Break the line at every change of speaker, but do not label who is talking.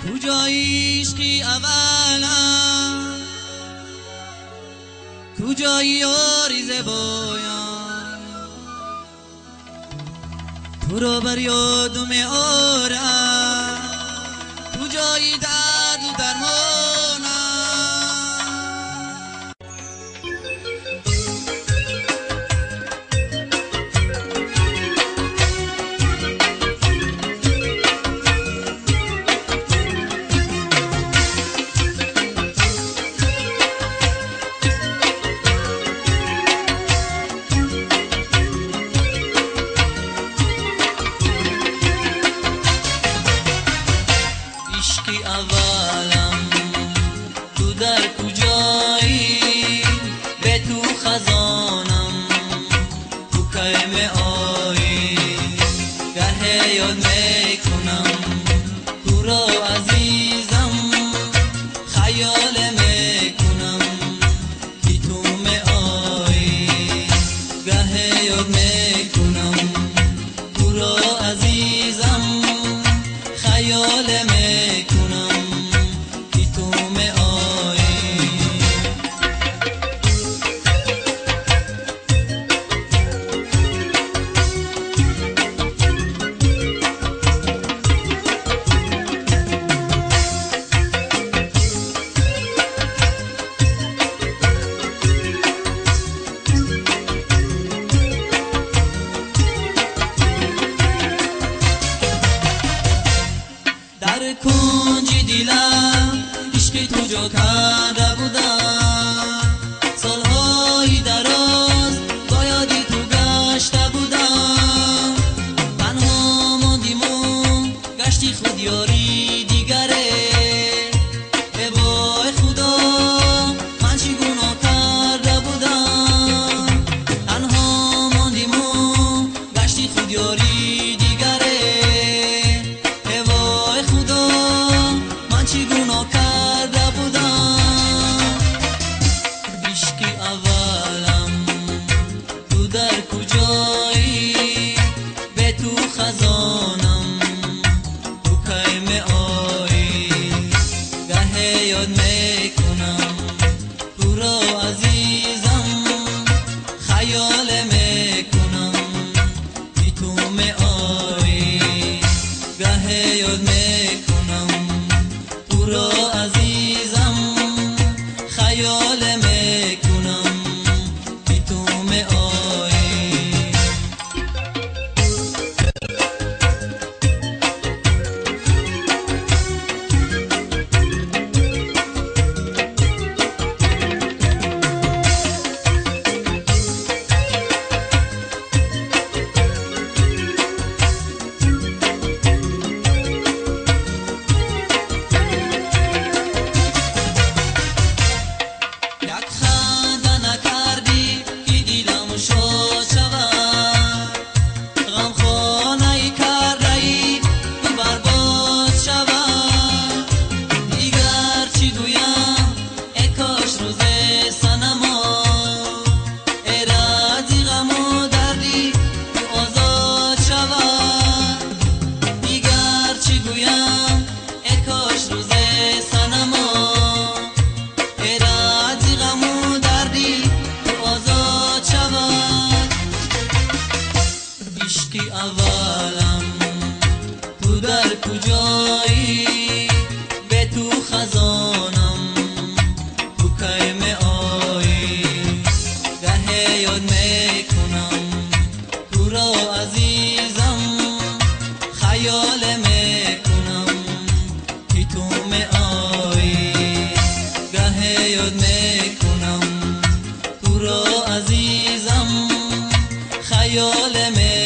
کجایی عشقی اولم، کجایی یاری زبایم، تو رو بر یادم آرم، کجایی درد و درمانم. عشقی اولم تو در کجایی، به تو خزانم تو کیم آیی، گه یاد میکنم تو را عزیزم، خیال میکنم که تو می آیی، گه یاد میکنم تو را عزیزم، خیال میکنم که تو می آیی. در کنج دلم عشق تو جا کرده بودم، سالهای دراز با یادی تو گشته بودم، تنها ماندیم و گشتی خود یاری دیگره، ای وای خدا من چی گناه کرده بودم، تنها ماندیم و گشتی خود یاری دیگره، چی گناه کرده بودم. عشقی اولم تو در کجایی، به تو خزانم تو کیم آیی، گه یاد میکنم تو را عزیزم، خیال میکنم که تو می آیی، گه یاد میکنم تو را عزیزم، خیال میکنم که تو می آیی. عشقی اولم تو در کجایی، به تو خزانم تو کیم آیی، گه یاد میکنم تو را عزیزم، خیال میکنم که تو می آیی، گه یاد میکنم تو را عزیزم، خیال میکنم